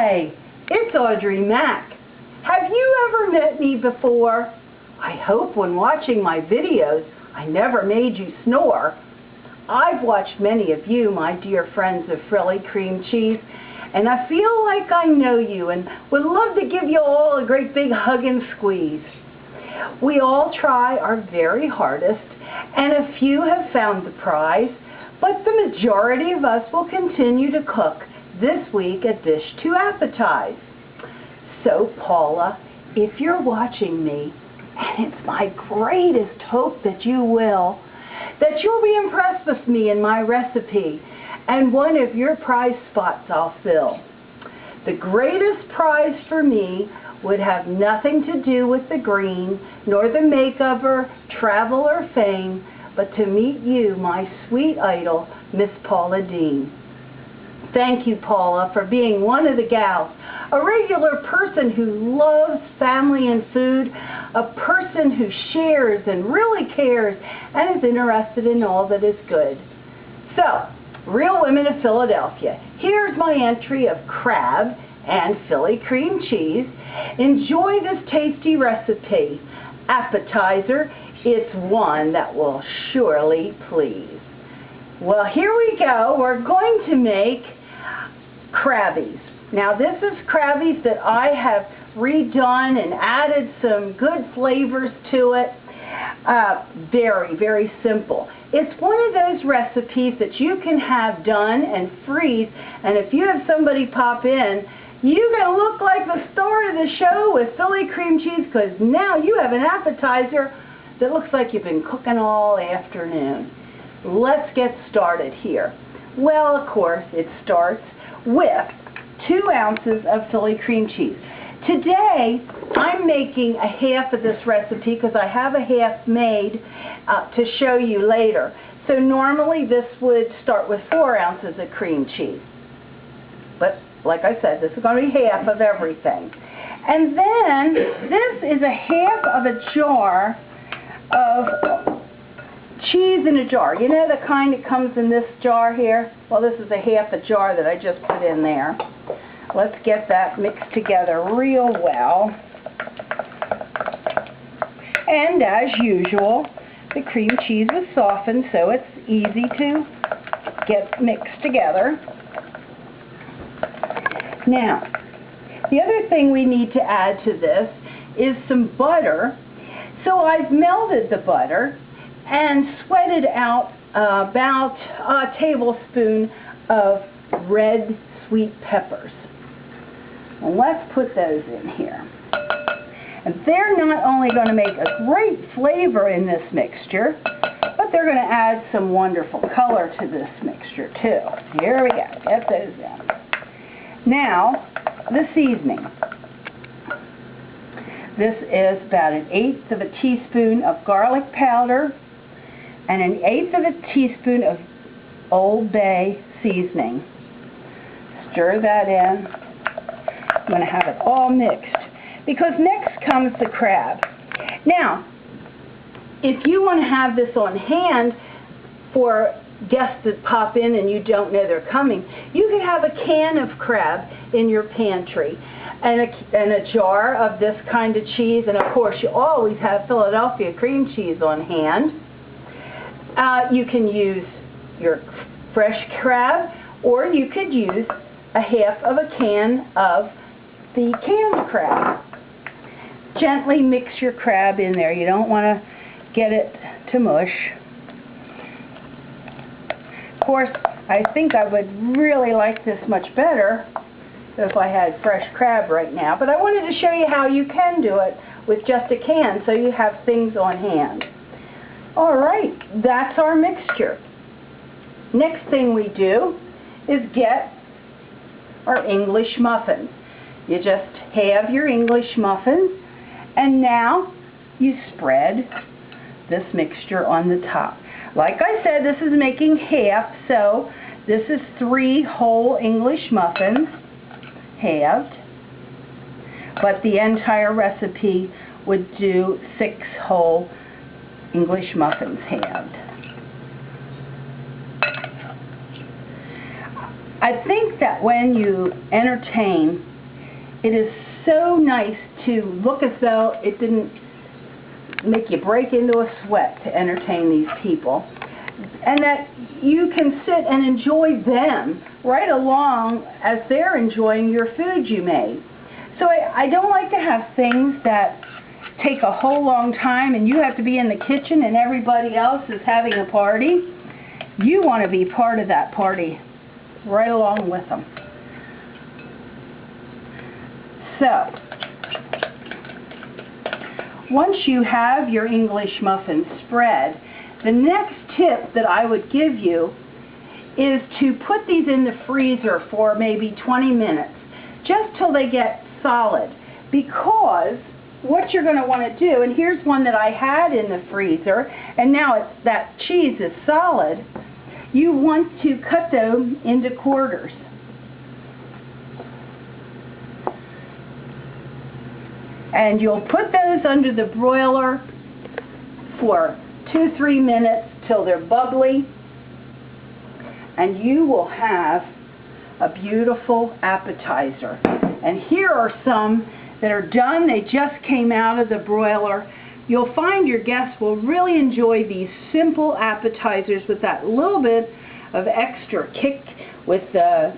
Hi, it's Audrey Mack. Have you ever met me before? I hope when watching my videos, I never made you snore. I've watched many of you, my dear friends of Frilly Cream Cheese, and I feel like I know you and would love to give you all a great big hug and squeeze. We all try our very hardest, and a few have found the prize, but the majority of us will continue to cook this week a dish to appetize. So, Paula, if you're watching me, and it's my greatest hope that you will, that you'll be impressed with me and my recipe, and one of your prize spots I'll fill. The greatest prize for me would have nothing to do with the green, nor the makeup or travel or fame, but to meet you, my sweet idol, Miss Paula Dean. Thank you, Paula, for being one of the gals, a regular person who loves family and food, a person who shares and really cares and is interested in all that is good. So, Real Women of Philadelphia, here's my entry of crab and Philly cream cheese. Enjoy this tasty recipe. Appetizer, it's one that will surely please. Well, here we go. We're going to make Crabbies. Now, this is Crabbies that I have redone and added some good flavors to it. Very, very simple. It's one of those recipes that you can have done and freeze, and if you have somebody pop in, you're going to look like the star of the show with Philly cream cheese, because now you have an appetizer that looks like you've been cooking all afternoon. Let's get started here. Well, of course, it starts with 2 ounces of Philly cream cheese. Today, I'm making a half of this recipe because I have a half made to show you later. So normally this would start with 4 ounces of cream cheese. But like I said, this is going to be half of everything. And then this is a half of a jar of cheese in a jar. You know the kind that comes in this jar here? Well, this is a half a jar that I just put in there. Let's get that mixed together real well. And as usual, the cream cheese is softened, so it's easy to get mixed together. Now, the other thing we need to add to this is some butter. So I've melted the butter and sweated out about a tablespoon of red sweet peppers. Well, let's put those in here. And they're not only going to make a great flavor in this mixture, but they're going to add some wonderful color to this mixture too. Here we go. Get those in. Now, the seasoning. This is about 1/8 of a teaspoon of garlic powder and 1/8 of a teaspoon of Old Bay seasoning. Stir that in. I'm going to have it all mixed because next comes the crab. Now, if you want to have this on hand for guests that pop in and you don't know they're coming, you can have a can of crab in your pantry and a jar of this kind of cheese, and of course you always have Philadelphia cream cheese on hand. You can use your fresh crab, or you could use a half of a can of the canned crab. Gently mix your crab in there. You don't want to get it to mush. Of course, I think I would really like this much better if I had fresh crab right now, but I wanted to show you how you can do it with just a can so you have things on hand. Alright, that's our mixture. Next thing we do is get our English muffins. You just have your English muffins, and now you spread this mixture on the top. Like I said, this is making half, so this is 3 whole English muffins, halved, but the entire recipe would do 6 whole English muffins halved. I think that when you entertain It is so nice to look as though it didn't make you break into a sweat to entertain these people, and that you can sit and enjoy them right along as they're enjoying your food you made. So I don't like to have things that take a whole long time and you have to be in the kitchen and everybody else is having a party. You want to be part of that party right along with them. So, once you have your English muffin spread, the next tip that I would give you is to put these in the freezer for maybe 20 minutes, just till they get solid. Because what you're going to want to do, and here's one that I had in the freezer, and now that cheese is solid, you want to cut them into quarters. And you'll put those under the broiler for 2-3 minutes till they're bubbly, and you will have a beautiful appetizer. And here are some that are done. They just came out of the broiler. You'll find your guests will really enjoy these simple appetizers with that little bit of extra kick with the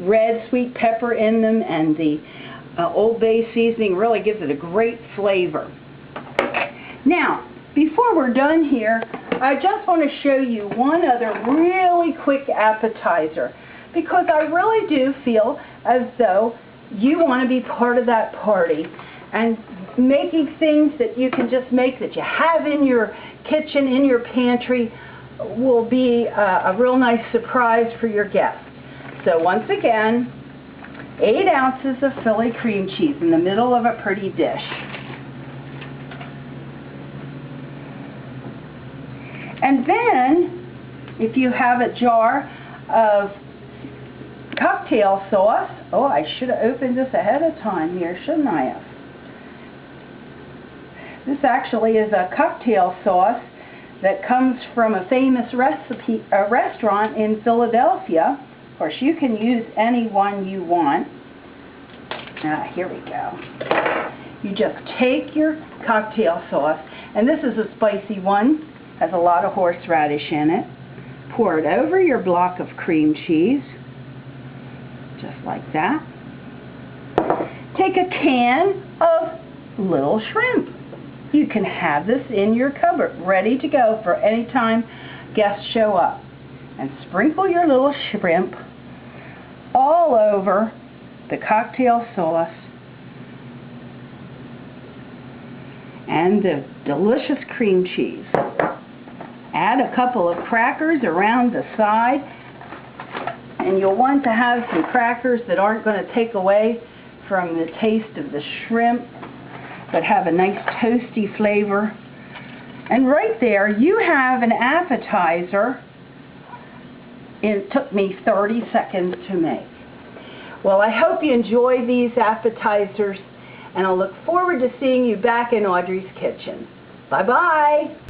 red sweet pepper in them, and the Old Bay seasoning really gives it a great flavor. Now, before we're done here, I just want to show you one other really quick appetizer, because I really do feel as though you want to be part of that party, and making things that you can just make that you have in your kitchen, in your pantry, will be a real nice surprise for your guests. So once again, 8 ounces of Philly cream cheese in the middle of a pretty dish. And then, if you have a jar of cocktail sauce, oh, I should have opened this ahead of time here, shouldn't I have? This actually is a cocktail sauce that comes from a famous restaurant in Philadelphia. Of course, you can use any one you want. Here we go. You just take your cocktail sauce, and this is a spicy one, has a lot of horseradish in it. Pour it over your block of cream cheese, just like that. Take a can of little shrimp. You can have this in your cupboard, ready to go for any time guests show up. And sprinkle your little shrimp all over the cocktail sauce and the delicious cream cheese. Add a couple of crackers around the side, and you'll want to have some crackers that aren't going to take away from the taste of the shrimp, but have a nice toasty flavor. And right there you have an appetizer. It took me 30 seconds to make. Well, I hope you enjoy these appetizers, and I'll look forward to seeing you back in Audrey's kitchen. Bye-bye.